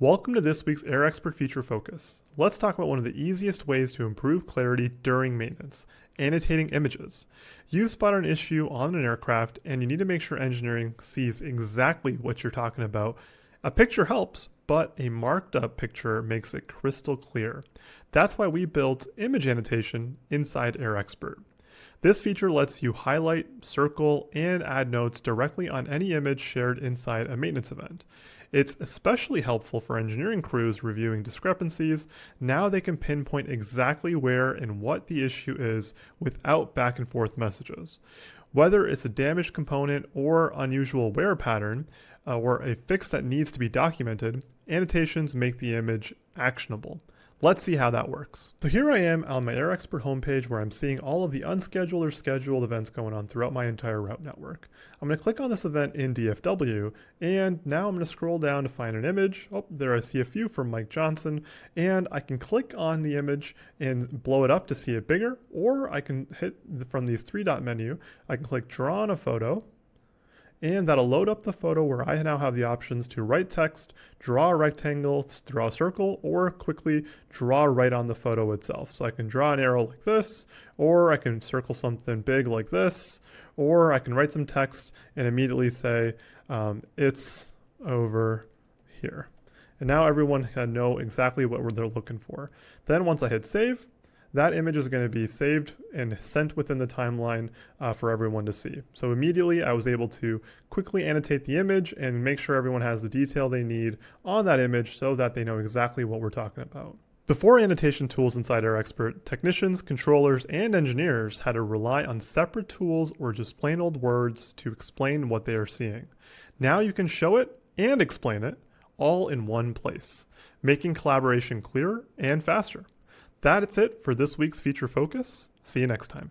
Welcome to this week's AirExpert Feature Focus. Let's talk about one of the easiest ways to improve clarity during maintenance, annotating images. You've spotted an issue on an aircraft and you need to make sure engineering sees exactly what you're talking about. A picture helps, but a marked up picture makes it crystal clear. That's why we built image annotation inside AirExpert. This feature lets you highlight, circle, and add notes directly on any image shared inside a maintenance event. It's especially helpful for engineering crews reviewing discrepancies. Now they can pinpoint exactly where and what the issue is without back and forth messages. Whether it's a damaged component or unusual wear pattern, or a fix that needs to be documented, annotations make the image actionable. Let's see how that works. So here I am on my AirExpert homepage where I'm seeing all of the unscheduled or scheduled events going on throughout my entire route network. I'm going to click on this event in DFW, and now I'm going to scroll down to find an image. Oh, there I see a few from Mike Johnson, and I can click on the image and blow it up to see it bigger, or I can hit from these three-dot menu, I can click draw on a photo, and that'll load up the photo where I now have the options to write text, draw a rectangle, draw a circle, or quickly draw right on the photo itself. So I can draw an arrow like this, or I can circle something big like this, or I can write some text and immediately say, it's over here. And now everyone can know exactly what they're looking for. Then once I hit save, that image is going to be saved and sent within the timeline for everyone to see. So immediately I was able to quickly annotate the image and make sure everyone has the detail they need on that image so that they know exactly what we're talking about. Before annotation tools inside AirExpert, technicians, controllers, and engineers had to rely on separate tools or just plain old words to explain what they are seeing. Now you can show it and explain it all in one place, making collaboration clearer and faster. That's it for this week's feature focus. See you next time.